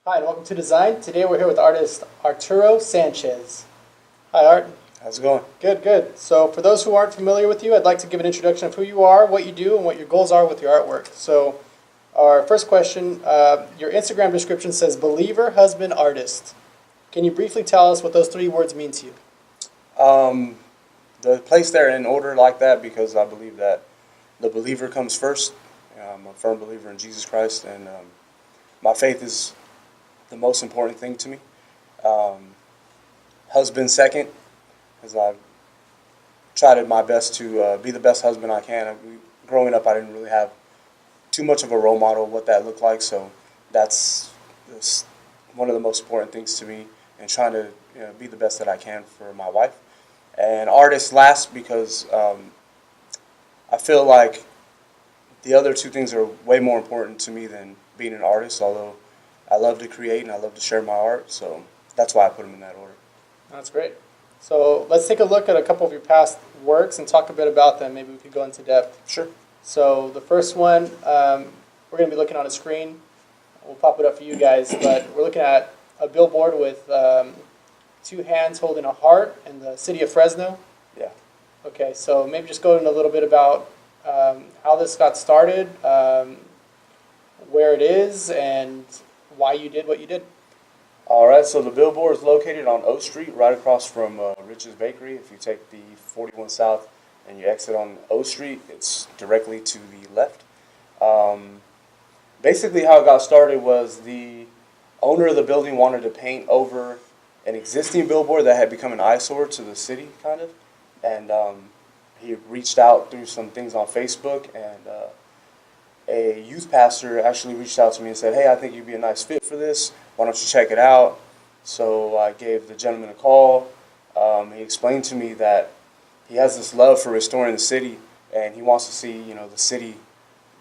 Hi, and welcome to Design. Today we're here with artist Arturo Sanchez. Hi, Art. How's it going? Good, good. So for those who aren't familiar with you, I'd like to give an introduction of who you are, what you do, and what your goals are with your artwork. So our first question, your Instagram description says believer, husband, artist. Can you briefly tell us what those three words mean to you? The place there in order like that because I believe that the believer comes first. I'm a firm believer in Jesus Christ, and my faith is the most important thing to me. Husband second, because I've tried my best to be the best husband I can. Growing up, I didn't really have too much of a role model of what that looked like, so that's one of the most important things to me, and trying to be the best that I can for my wife. And artist last because I feel like the other two things are way more important to me than being an artist, although I love to create and I love to share my art, so that's why I put them in that order. That's great. So let's take a look at a couple of your past works and talk a bit about them. Maybe we could go into depth. Sure. So the first one, we're going to be looking on a screen. We'll pop it up for you guys, but we're looking at a billboard with two hands holding a heart in the city of Fresno. Yeah. Okay, so maybe just go into a little bit about how this got started, where it is, and why you did what you did. All right, so the billboard is located on O Street, right across from Rich's Bakery. If you take the 41 South and you exit on O Street, it's directly to the left. Basically, how it got started was the owner of the building wanted to paint over an existing billboard that had become an eyesore to the city, kind of. And he reached out through some things on Facebook, and a youth pastor actually reached out to me and said, "Hey, I think you'd be a nice fit for this. Why don't you check it out?" So I gave the gentleman a call. He explained to me that he has this love for restoring the city, and he wants to see, the city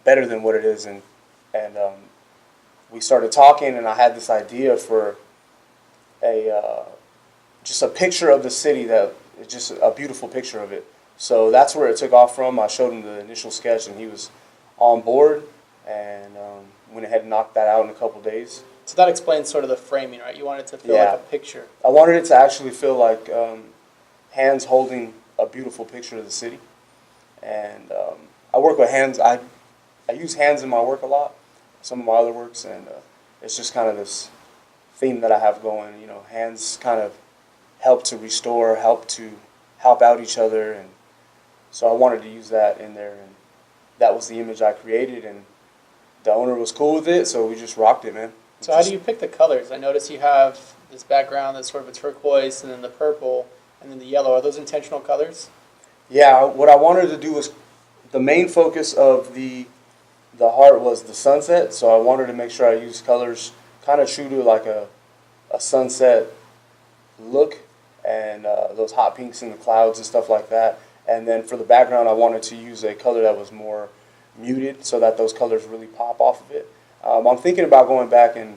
better than what it is. And we started talking, and I had this idea for just a picture of the city that just a beautiful picture of it. So that's where it took off from. I showed him the initial sketch, and he was on board, and went ahead and knocked that out in a couple days. So that explains sort of the framing, right? You wanted it to feel like a picture. I wanted it to actually feel like hands holding a beautiful picture of the city. And I work with hands. I use hands in my work a lot, some of my other works, and it's just kind of this theme that I have going. Hands kind of help to restore, help out each other, and so I wanted to use that in there, and that was the image I created, and the owner was cool with it, so we just rocked it, man. So how do you pick the colors? I notice you have this background that's sort of a turquoise, and then the purple, and then the yellow. Are those intentional colors? Yeah, what I wanted to do was, the main focus of the heart was the sunset, so I wanted to make sure I used colors kind of true to like a sunset look, and those hot pinks in the clouds and stuff like that. And then for the background, I wanted to use a color that was more muted so that those colors really pop off of it. I'm thinking about going back and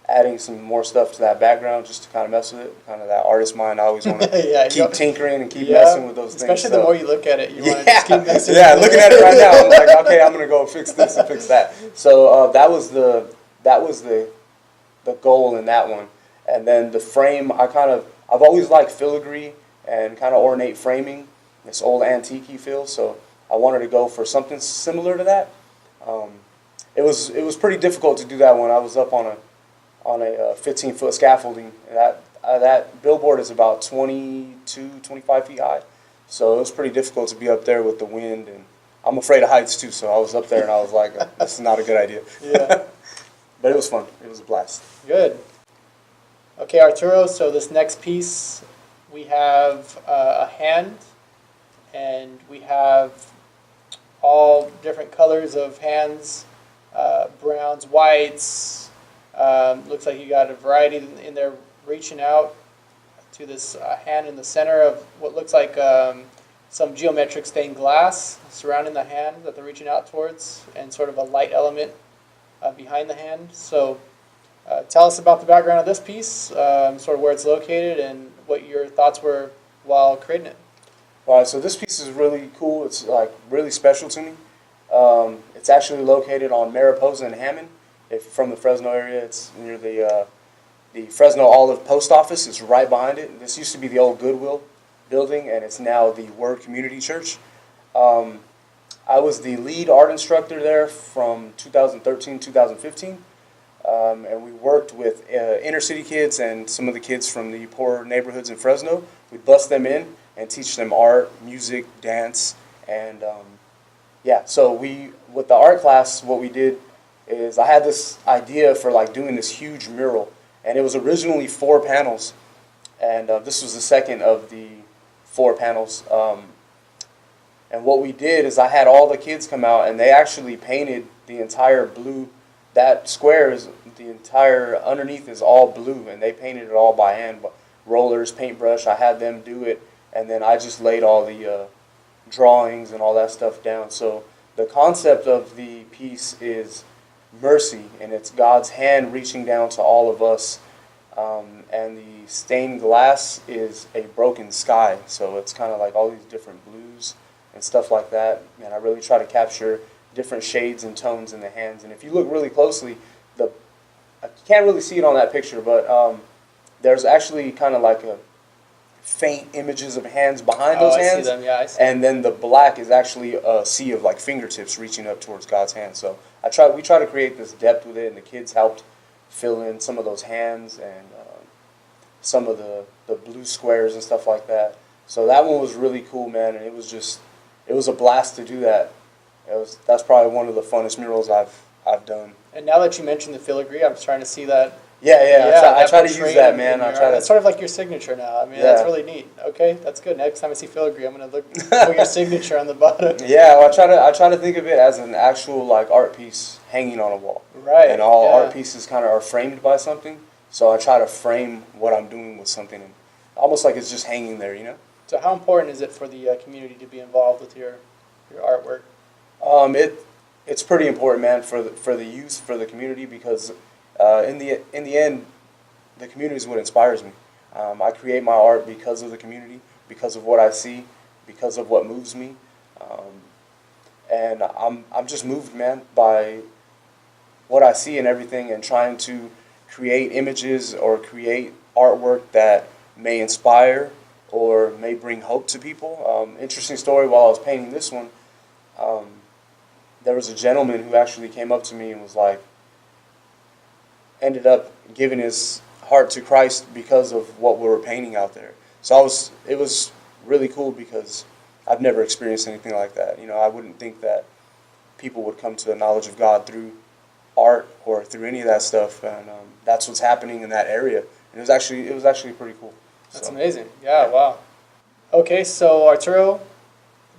adding some more stuff to that background just to kind of mess with it. Kind of that artist mind. I always want to keep tinkering and keep messing with those things. Especially the more you look at it, you want to just keep messing Yeah, with looking at it right now, I'm like, okay, I'm going to go fix this and fix that. So that was the goal in that one. And then the frame, I've always liked filigree and kind of ornate framing, this old antique-y feel, so I wanted to go for something similar to that. It was pretty difficult to do that one. I was up on a 15-foot scaffolding. That billboard is about 25 feet high, so it was pretty difficult to be up there with the wind, and I'm afraid of heights too, so I was up there and I was like, this is not a good idea. Yeah. But it was fun. It was a blast. Good. Okay, Arturo, so this next piece, we have a hand, and we have all different colors of hands, browns, whites. Looks like you got a variety in there reaching out to this hand in the center of what looks like some geometric stained glass surrounding the hand that they're reaching out towards, and sort of a light element behind the hand. So tell us about the background of this piece, sort of where it's located, and what your thoughts were while creating it. All right, so this piece is really cool. It's like really special to me. It's actually located on Mariposa and Hammond if from the Fresno area, it's near the Fresno Olive Post Office. It's right behind it. This used to be the old Goodwill building, and it's now the Word Community Church. I was the lead art instructor there from 2013 2015, and we worked with inner city kids and some of the kids from the poor neighborhoods in Fresno. We'd bus them in and teach them art, music, dance, and so with the art class, what we did is I had this idea for like doing this huge mural, and it was originally 4 panels, and this was the second of the 4 panels. And what we did is I had all the kids come out, and they actually painted the entire blue. That square is the entire underneath is all blue, and they painted it all by hand, rollers, paintbrush. I had them do it, and then I just laid all the drawings and all that stuff down. So the concept of the piece is mercy, and it's God's hand reaching down to all of us. And the stained glass is a broken sky, so it's kind of like all these different blues and stuff like that. And I really try to capture different shades and tones in the hands. And if you look really closely, I can't really see it on that picture, but there's actually kind of like a faint images of hands behind those hands. I see them. Yeah, I see. And then the black is actually a sea of like fingertips reaching up towards God's hand. So we try to create this depth with it, and the kids helped fill in some of those hands and some of the blue squares and stuff like that. So that one was really cool, man, and it was a blast to do that. That's probably one of the funnest murals I've done. And now that you mentioned the filigree, I'm trying to see that. Yeah. I try to use that, man. It's sort of like your signature now. I mean, that's really neat. Okay, that's good. Next time I see filigree, I'm going to look for your signature on the bottom. Yeah, well, I try to think of it as an actual like art piece hanging on a wall. Right. And all art pieces kind of are framed by something. So I try to frame what I'm doing with something, and almost like it's just hanging there, you know. So how important is it for the community to be involved with your artwork? It's pretty important, man, for the youth, for the community, because in the end, the community is what inspires me. I create my art because of the community, because of what I see, because of what moves me, and I'm just moved, man, by what I see and everything, and trying to create images or create artwork that may inspire or may bring hope to people. Interesting story, while I was painting this one, there was a gentleman who actually came up to me and was like, ended up giving his heart to Christ because of what we were painting out there. So it was really cool, because I've never experienced anything like that. You know, I wouldn't think that people would come to the knowledge of God through art or through any of that stuff, and that's what's happening in that area. And it was actually pretty cool. That's amazing. Yeah, wow. Okay, so Arturo,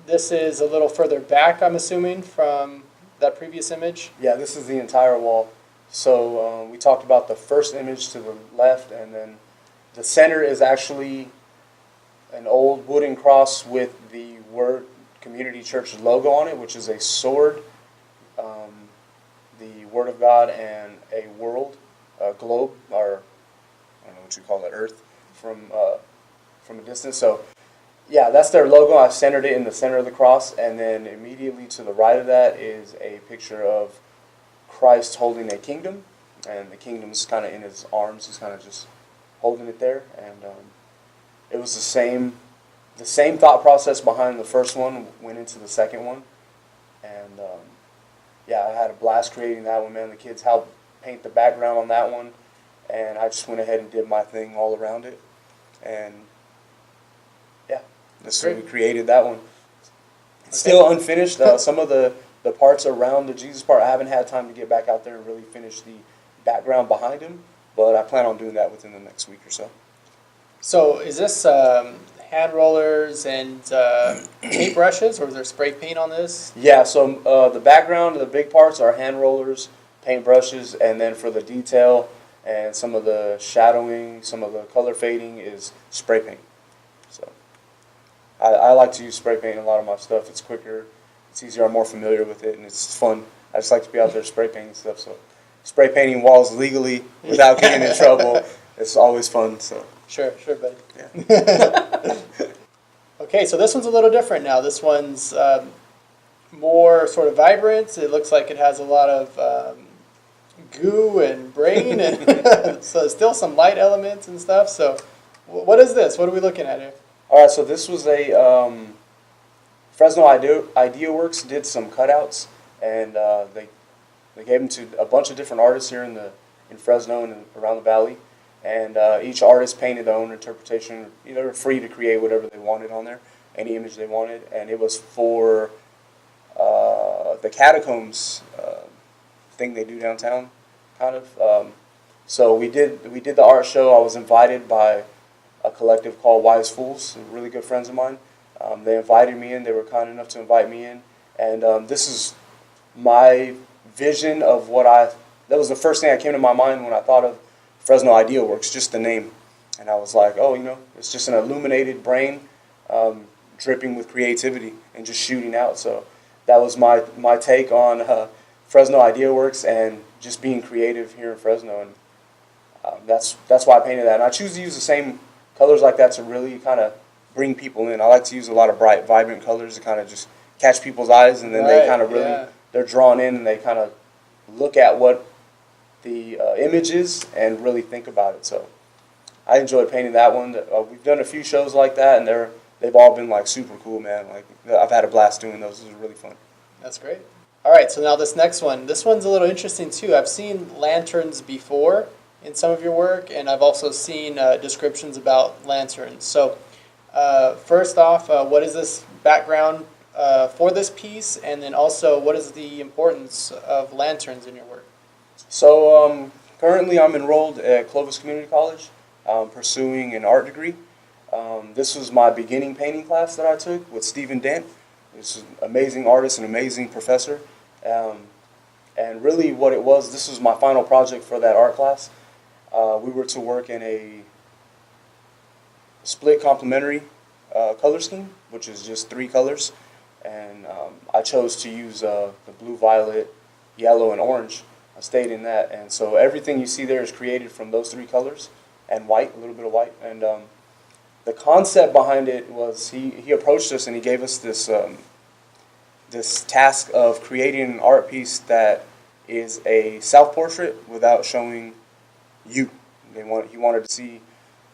this is a little further back, I'm assuming, from that previous image? Yeah, this is the entire wall. So we talked about the first image to the left, and then the center is actually an old wooden cross with the Word Community Church logo on it, which is a sword, the Word of God, and a world, a globe, or I don't know what you call it, Earth, from a distance. So yeah, that's their logo. I centered it in the center of the cross, and then immediately to the right of that is a picture of Christ holding a kingdom, and the kingdom's kind of in his arms. He's kind of just holding it there, and it was the same thought process behind the first one went into the second one, and I had a blast creating that one, man. The kids helped paint the background on that one, and I just went ahead and did my thing all around it, and we created that one. It's still unfinished. Some of the parts around the Jesus part, I haven't had time to get back out there and really finish the background behind him, but I plan on doing that within the next week or so. So is this hand rollers and paint brushes, or is there spray paint on this? Yeah, so the background, the big parts are hand rollers, paint brushes, and then for the detail and some of the shadowing, some of the color fading is spray paint. So I like to use spray paint in a lot of my stuff. It's quicker, it's easier, I'm more familiar with it, and it's fun. I just like to be out there spray painting stuff. So spray painting walls legally without getting in trouble, it's always fun. So Sure, buddy. Yeah. Okay, so this one's a little different now. This one's more sort of vibrant. It looks like it has a lot of goo and brain, and so still some light elements and stuff. So, what is this? What are we looking at here? All right, so this was a Fresno Idea Works did some cutouts, and they gave them to a bunch of different artists here in Fresno and around the valley, and each artist painted their own interpretation. You know, they were free to create whatever they wanted on there, any image they wanted, and it was for the catacombs thing they do downtown, kind of. So we did the art show. I was invited by a collective called Wise Fools, really good friends of mine. They invited me in. They were kind enough to invite me in, and this is my vision of that was the first thing that came to my mind when I thought of Fresno Idea Works, just the name. And I was like, oh, it's just an illuminated brain dripping with creativity and just shooting out. So that was my take on Fresno Idea Works and just being creative here in Fresno. And that's why I painted that. And I choose to use the same colors like that to really kind of bring people in. I like to use a lot of bright, vibrant colors to kind of just catch people's eyes, and then they kind of really, they're drawn in, and they kind of look at what the image is and really think about it. So I enjoyed painting that one. We've done a few shows like that, and they've all been like super cool, man. Like, I've had a blast doing those. This is really fun. That's great. All right, so now this next one. This one's a little interesting too. I've seen lanterns before in some of your work, and I've also seen descriptions about lanterns. So first off, what is this background for this piece, and then also what is the importance of lanterns in your work? So currently I'm enrolled at Clovis Community College, pursuing an art degree. This was my beginning painting class that I took with Stephen Dent. He's an amazing artist, an amazing professor. And really what it was, this was my final project for that art class. We were to work in a split complementary color scheme, which is just 3 colors. And I chose to use the blue, violet, yellow, and orange. I stayed in that. And so everything you see there is created from those 3 colors, and white, a little bit of white. And the concept behind it was he approached us and he gave us this this task of creating an art piece that is a self-portrait without showing you. He wanted to see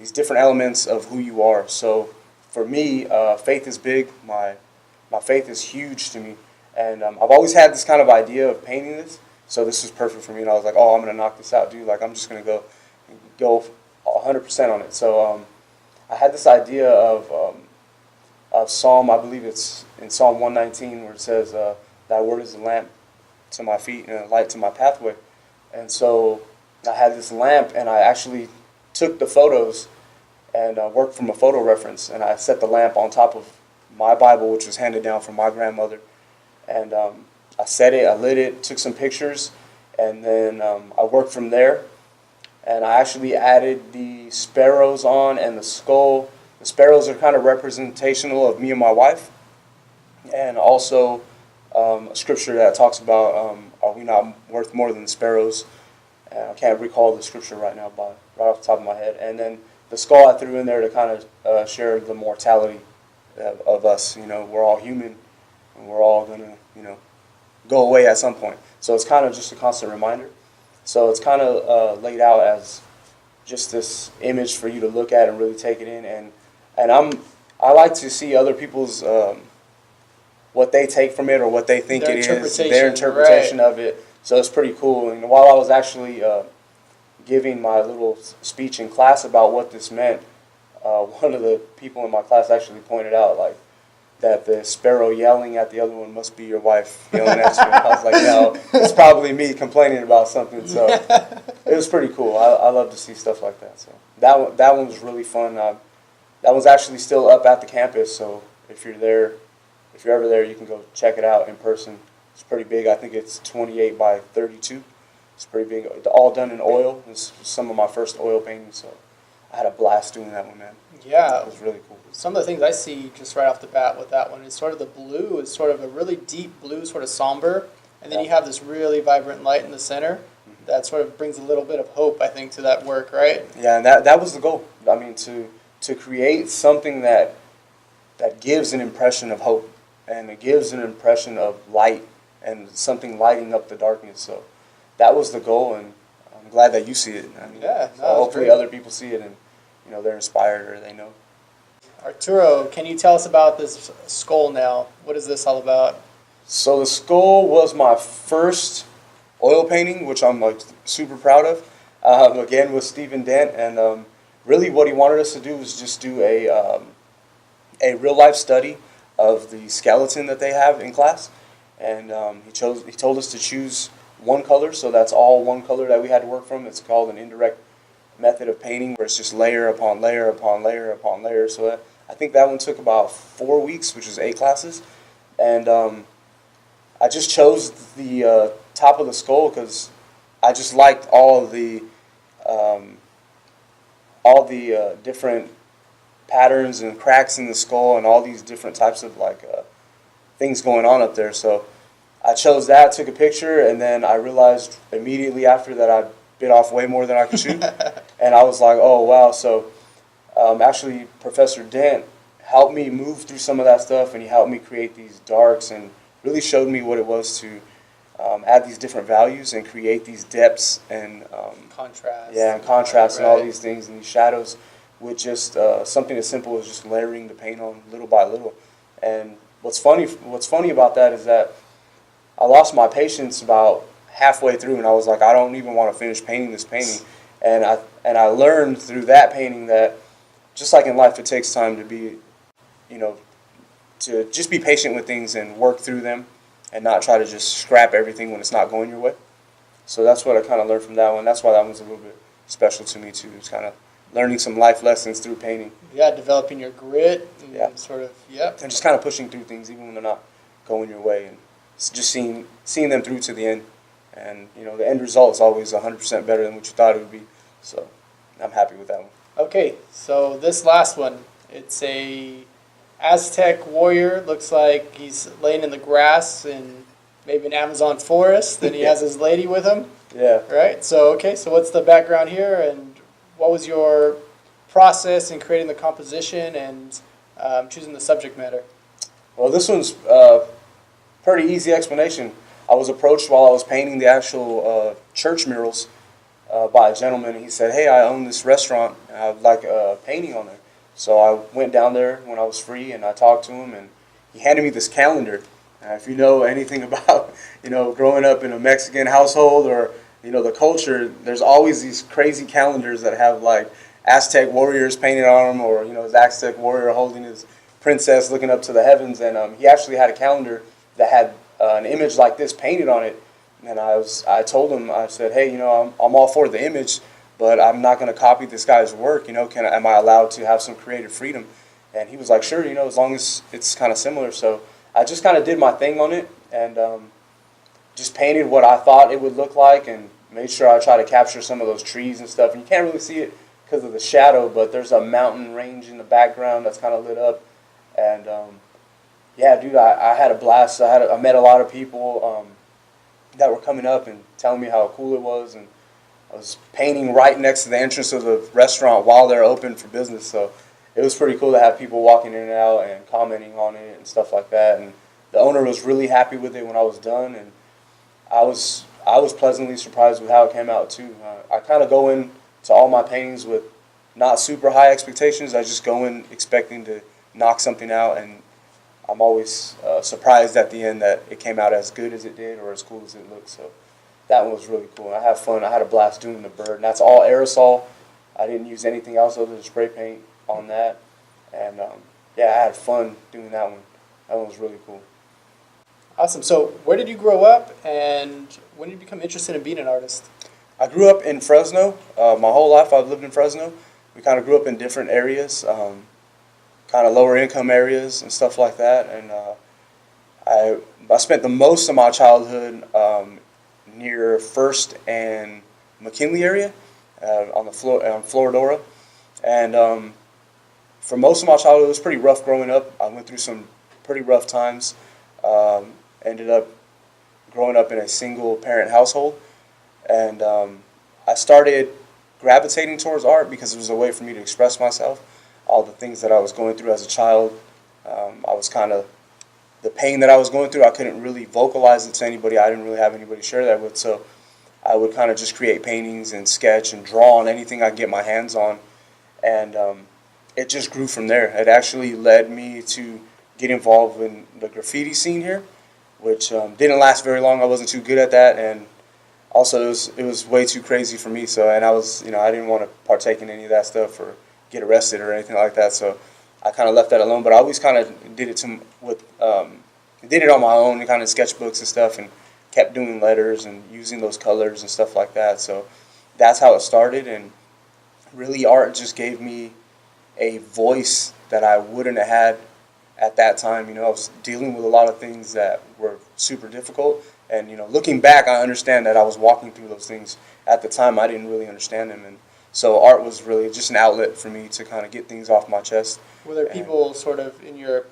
these different elements of who you are. So for me, faith is big. My faith is huge to me, and I've always had this kind of idea of painting this. So this was perfect for me, and I was like, oh, I'm gonna knock this out, dude. Like, I'm just gonna go 100% on it. So I had this idea of Psalm, I believe it's in Psalm 119, where it says, "Thy word is a lamp to my feet and a light to my pathway." And so I had this lamp, and I actually took the photos and worked from a photo reference, and I set the lamp on top of my Bible, which was handed down from my grandmother. And I set it, I lit it, took some pictures, and then I worked from there. And I actually added the sparrows on and the skull. The sparrows are kind of representational of me and my wife. And also a scripture that talks about, are we not worth more than the sparrows? And I can't recall the scripture right now, right off the top of my head. And then the skull I threw in there to kind of share the mortality of us. You know, we're all human, and we're all going to, go away at some point. So it's kind of just a constant reminder. So it's kind of laid out as just this image for you to look at and really take it in. And I like to see other people's what they take from it or what they think it is, their interpretation of it. So it's pretty cool. And while I was actually giving my little speech in class about what this meant, one of the people in my class actually pointed out that the sparrow yelling at the other one must be your wife yelling at you. I was like, no, it's probably me complaining about something. So it was pretty cool. I love to see stuff like that. So that one was really fun. That one's actually still up at the campus. So if you're ever there, you can go check it out in person. It's pretty big. I think it's 28 by 32. It's pretty big. All done in oil. It's some of my first oil paintings. So I had a blast doing that one, man. Yeah. It was really cool. Some of the things I see just right off the bat with that one is sort of the blue is sort of a really deep blue, sort of somber, and then you have this really vibrant light in the center that sort of brings a little bit of hope, I think, to that work, right? Yeah, and that was the goal. I mean, to create something that gives an impression of hope, and it gives an impression of light and something lighting up the darkness. So that was the goal, and I'm glad that you see it. I mean, Yeah, so no, it's hopefully great. other people see it and, you know, they're inspired or they know. Arturo, can you tell us about this skull now? What is this all about? So the skull was my first oil painting, which I'm like super proud of. Again, with Stephen Dent, and really what he wanted us to do was just do a real life study of the skeleton that they have in class, and he told us to choose one color, so that's all one color that we had to work from. It's called an indirect method of painting, where it's just layer upon layer upon layer upon layer. So I think that one took about 4 weeks, which is 8 classes, and I just chose the top of the skull because I just liked um, all the different patterns and cracks in the skull and all these different types of things going on up there. So I chose that, took a picture, and then I realized immediately after that I bit off way more than I could chew, and I was like, oh wow. So actually, Professor Dent helped me move through some of that stuff, and he helped me create these darks and really showed me what it was to add these different values and create these depths and Contrast. yeah, and contrast and all Right. these things and these shadows with just something as simple as just layering the paint on little by little. And what's funny about that is that I lost my patience about halfway through, and I was like, I don't even want to finish painting this painting. And I learned through that painting that just like in life, it takes time to be, you know, to just be patient with things and work through them, and not try to just scrap everything when it's not going your way. So that's what I kind of learned from that one. That's why that one's a little bit special to me too. It's kind of learning some life lessons through painting. Yeah, developing your grit and Yeah. sort of, yep. And just kind of pushing through things even when they're not going your way, and just seeing them through to the end. And you know, the end result is always 100% better than what you thought it would be. So I'm happy with that one. Okay, so this last one, it's a Aztec Warrior. Looks like he's laying in the grass in maybe an Amazon forest, and he has his lady with him, Yeah. right? So, okay, so what's the background here, and what was your process in creating the composition and choosing the subject matter? Well, this one's pretty easy explanation. I was approached while I was painting the actual church murals by a gentleman, and he said, "Hey, I own this restaurant, and I'd like a painting on there." So I went down there when I was free, and I talked to him, and he handed me this calendar. If you know anything about, you know, growing up in a Mexican household or, you know, the culture, there's always these crazy calendars that have like Aztec warriors painted on them, or, you know, his Aztec warrior holding his princess looking up to the heavens. And he actually had a calendar that had an image like this painted on it. And I told him, I said, hey, you know, I'm all for the image, but I'm not going to copy this guy's work. You know, am I allowed to have some creative freedom? And he was like, sure, you know, as long as it's kind of similar. So I just kind of did my thing on it, and just painted what I thought it would look like, and made sure I try to capture some of those trees and stuff. And you can't really see it because of the shadow, but there's a mountain range in the background that's kind of lit up. And yeah, dude, I had a blast. I met a lot of people that were coming up and telling me how cool it was, and I was painting right next to the entrance of the restaurant while they're open for business. So it was pretty cool to have people walking in and out and commenting on it and stuff like that. And the owner was really happy with it when I was done, and I was pleasantly surprised with how it came out too. I kind of go in to all my paintings with not super high expectations. I just go in expecting to knock something out, and I'm always surprised at the end that it came out as good as it did or as cool as it looked. So that one was really cool. I had fun. I had a blast doing the bird, and that's all aerosol. I didn't use anything else other than spray paint on that. And yeah, I had fun doing that one. That one was really cool. Awesome. So where did you grow up, and when did you become interested in being an artist? I grew up in Fresno. My whole life I've lived in Fresno. We kind of grew up in different areas, kind of lower income areas and stuff like that. And I spent the most of my childhood near First and McKinley area on Floridora. And for most of my childhood, it was pretty rough growing up. I went through some pretty rough times. Ended up growing up in a single parent household. And I started gravitating towards art because it was a way for me to express myself. All the things that I was going through as a child, I was kind of, the pain that I was going through, I couldn't really vocalize it to anybody. I didn't really have anybody to share that with. So I would kind of just create paintings and sketch and draw on anything I could get my hands on. And it just grew from there. It actually led me to get involved in the graffiti scene here, which didn't last very long. I wasn't too good at that, and also it was way too crazy for me. So, and I was, I didn't want to partake in any of that stuff or get arrested or anything like that. So I kind of left that alone. But I always kind of did it did it on my own, kind of sketchbooks and stuff, and kept doing letters and using those colors and stuff like that. So that's how it started, and really art just gave me a voice that I wouldn't have had at that time. I was dealing with a lot of things that were super difficult, and looking back, I understand that I was walking through those things. At the time, I didn't really understand them, and so art was really just an outlet for me to kind of get things off my chest. Were there people sort of in your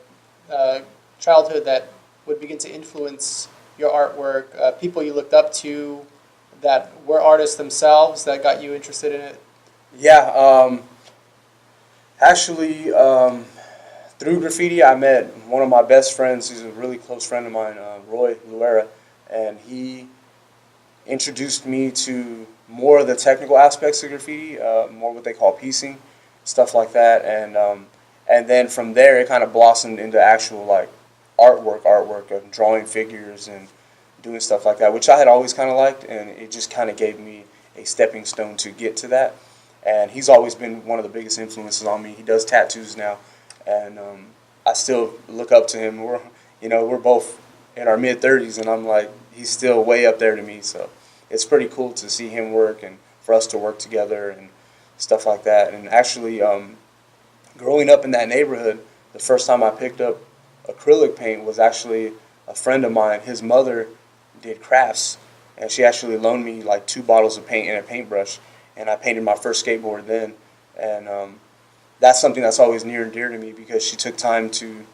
childhood that would begin to influence your artwork, people you looked up to that were artists themselves that got you interested in it? Yeah, actually, through graffiti, I met one of my best friends. He's a really close friend of mine, Roy Luera, and he introduced me to more of the technical aspects of graffiti, more what they call piecing, stuff like that, and then from there it kind of blossomed into actual like artwork of drawing figures and doing stuff like that, which I had always kind of liked, and it just kind of gave me a stepping stone to get to that. And he's always been one of the biggest influences on me. He does tattoos now, and I still look up to him. We're both in our mid-30s, and I'm like, he's still way up there to me. So it's pretty cool to see him work and for us to work together and stuff like that. And actually, growing up in that neighborhood, the first time I picked up acrylic paint was actually a friend of mine. His mother did crafts, and she actually loaned me like 2 bottles of paint and a paintbrush, and I painted my first skateboard then. And that's something that's always near and dear to me, because she took time to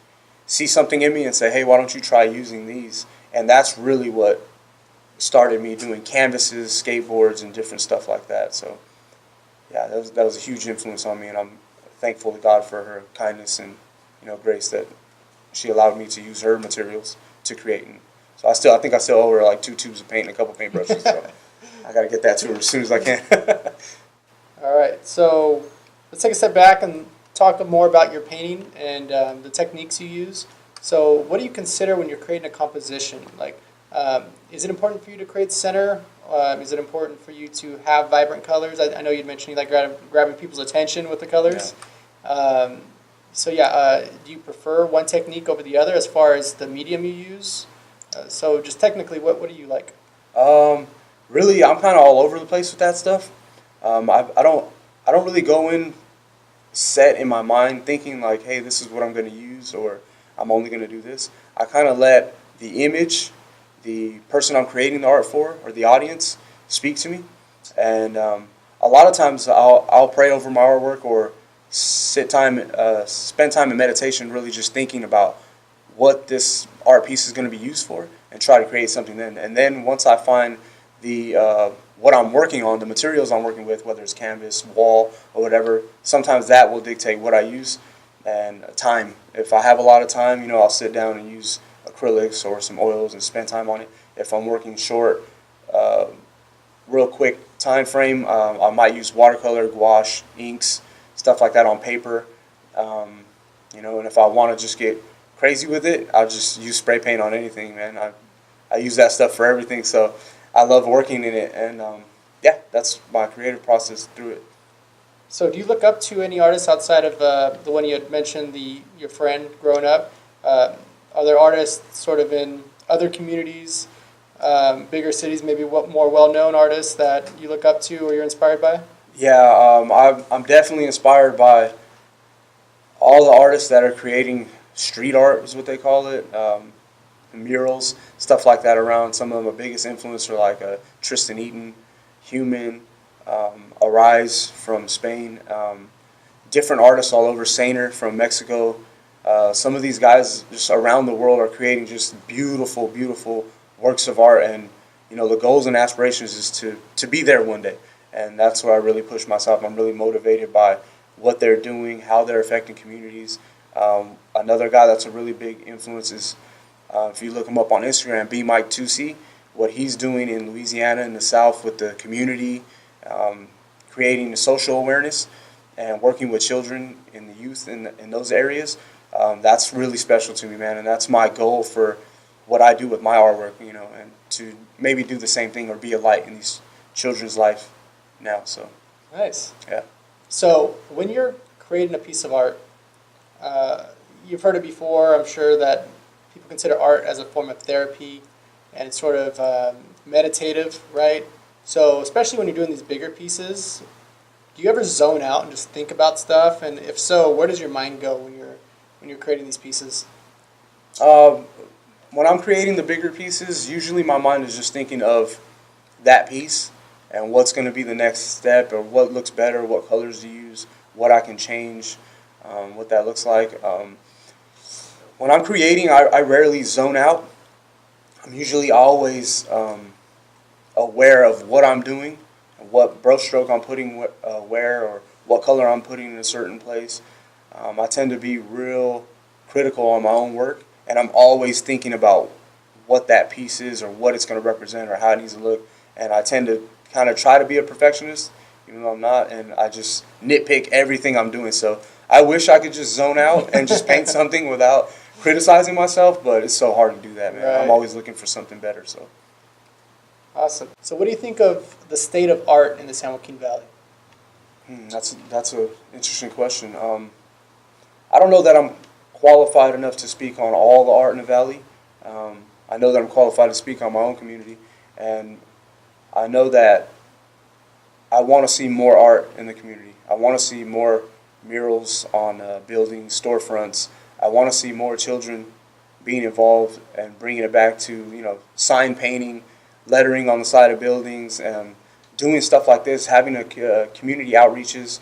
see something in me and say, hey, why don't you try using these? And that's really what started me doing canvases, skateboards, and different stuff like that. So yeah, that was a huge influence on me, and I'm thankful to God for her kindness and grace that she allowed me to use her materials to create. And so I think I still owe her like 2 tubes of paint and a couple paintbrushes. So I got to get that to her as soon as I can. All right, so let's take a step back and talk more about your painting and the techniques you use. So what do you consider when you're creating a composition? Like, is it important for you to create center? Is it important for you to have vibrant colors? I know you'd mentioned you like grabbing people's attention with the colors. Yeah. Do you prefer one technique over the other as far as the medium you use? So just technically, what do you like? Really, I'm kind of all over the place with that stuff. I don't really go in set in my mind thinking like, hey, this is what I'm going to use, or I'm only going to do this. I kind of let the image, the person I'm creating the art for, or the audience speak to me. And a lot of times I'll pray over my artwork, or spend time in meditation, really just thinking about what this art piece is going to be used for, and try to create something then. And then once I find what I'm working on, the materials I'm working with, whether it's canvas, wall, or whatever, sometimes that will dictate what I use. And time. If I have a lot of time, I'll sit down and use acrylics or some oils and spend time on it. If I'm working short, real quick time frame, I might use watercolor, gouache, inks, stuff like that on paper. And if I want to just get crazy with it, I'll just use spray paint on anything, man. I use that stuff for everything, so I love working in it, and that's my creative process through it. So do you look up to any artists outside of the one you had mentioned, your friend growing up? Are there artists sort of in other communities, bigger cities, maybe more well-known artists that you look up to or you're inspired by? Yeah, I'm definitely inspired by all the artists that are creating street art, is what they call it, murals, stuff like that around. Some of my biggest influences are like Tristan Eaton, Human, Arise from Spain, different artists all over, Sainer from Mexico. Some of these guys just around the world are creating just beautiful, beautiful works of art, and the goals and aspirations is to be there one day, and that's where I really push myself. I'm really motivated by what they're doing, how they're affecting communities. Another guy that's a really big influence is, if you look him up on Instagram, BMike2C. what he's doing in Louisiana in the South with the community, creating the social awareness and working with children and the youth in those areas, that's really special to me, man. And that's my goal for what I do with my artwork, you know, and to maybe do the same thing or be a light in these children's life now. So Nice. yeah. So when you're creating a piece of art, you've heard it before, I'm sure, that people consider art as a form of therapy and it's sort of meditative, right? So especially when you're doing these bigger pieces, do you ever zone out and just think about stuff? And if so, where does your mind go when you're creating these pieces? When I'm creating the bigger pieces, usually my mind is just thinking of that piece and what's going to be the next step, or what looks better, what colors to use, what I can change, what that looks like. When I'm creating, I rarely zone out. I'm usually always aware of what I'm doing, what brushstroke I'm putting where, or what color I'm putting in a certain place. I tend to be real critical on my own work, and I'm always thinking about what that piece is or what it's going to represent or how it needs to look. And I tend to kind of try to be a perfectionist, even though I'm not, and I just nitpick everything I'm doing. So I wish I could just zone out and just paint something without criticizing myself, but it's so hard to do that, man. Right. I'm always looking for something better. So Awesome. So what do you think of the state of art in the San Joaquin Valley? that's a interesting question. I don't know that I'm qualified enough to speak on all the art in the valley. I know that I'm qualified to speak on my own community, and I know that I want to see more art in the community. I want to see more murals on buildings, storefronts. I want to see more children being involved and bringing it back to, you know, sign painting, lettering on the side of buildings, and doing stuff like this, having a community outreaches,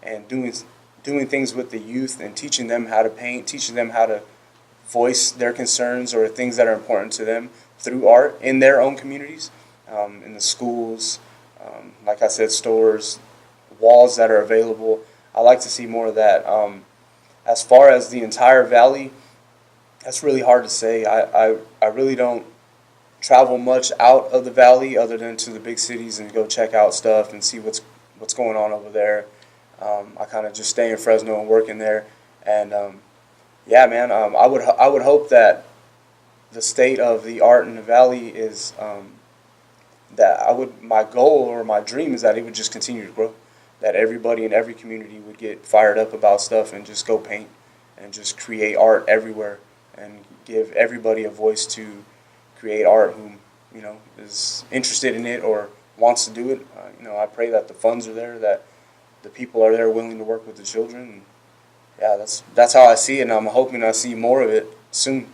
and doing things with the youth and teaching them how to paint, teaching them how to voice their concerns or things that are important to them through art in their own communities, in the schools, like I said, stores, walls that are available. I like to see more of that. As far as the entire valley, that's really hard to say. I really don't travel much out of the valley other than to the big cities and go check out stuff and see what's going on over there. I kind of just stay in Fresno and work in there. And yeah, man, I would hope that the state of the art in the valley is my goal or my dream is that it would just continue to grow. That everybody in every community would get fired up about stuff and just go paint and just create art everywhere and give everybody a voice to create art who, you know, is interested in it or wants to do it. You know, I pray that the funds are there, that the people are there willing to work with the children. And yeah, that's how I see it, and I'm hoping I see more of it soon.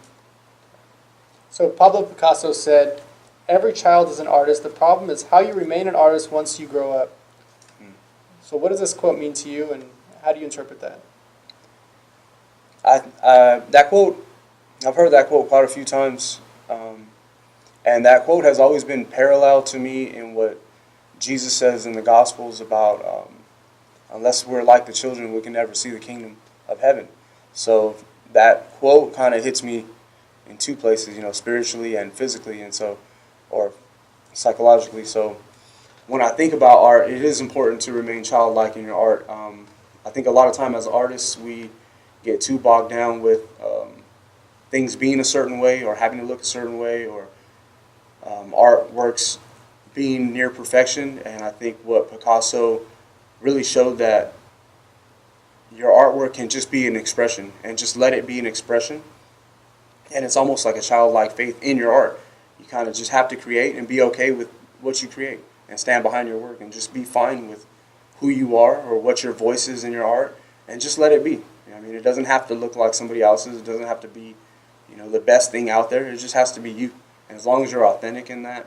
So Pablo Picasso said, "Every child is an artist. The problem is how you remain an artist once you grow up." So what does this quote mean to you, and how do you interpret that? That quote, I've heard that quote quite a few times, and that quote has always been parallel to me in what Jesus says in the Gospels about unless we're like the children, we can never see the kingdom of heaven. So that quote kind of hits me in two places, you know, spiritually and physically, and so, or psychologically. So when I think about art, it is important to remain childlike in your art. I think a lot of time as artists, we get too bogged down with things being a certain way or having to look a certain way, or artworks being near perfection. And I think what Picasso really showed, that your artwork can just be an expression and just let it be an expression. And it's almost like a childlike faith in your art. You kind of just have to create and be okay with what you create and stand behind your work and just be fine with who you are or what your voice is in your art and just let it be. I mean, it doesn't have to look like somebody else's. It doesn't have to be, you know, the best thing out there. It just has to be you. And as long as you're authentic in that,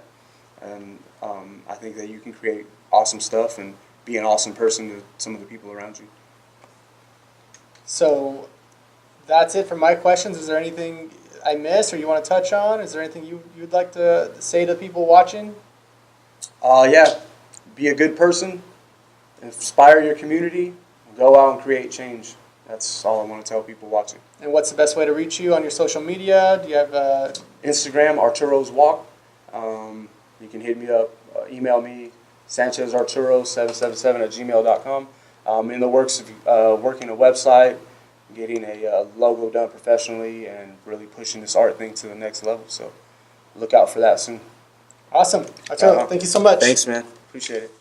and I think that you can create awesome stuff and be an awesome person to some of the people around you. So that's it for my questions. Is there anything I missed or you want to touch on? Is there anything you'd like to say to people watching? Yeah, be a good person, inspire your community, go out and create change. That's all I want to tell people watching. And what's the best way to reach you on your social media? Do you have Instagram, Arturo's Walk. You can hit me up, email me, sanchezarturo777@gmail.com. In the works of working a website, getting a logo done professionally, and really pushing this art thing to the next level. So look out for that soon. Awesome. Arturo, thank you so much. Thanks, man. Appreciate it.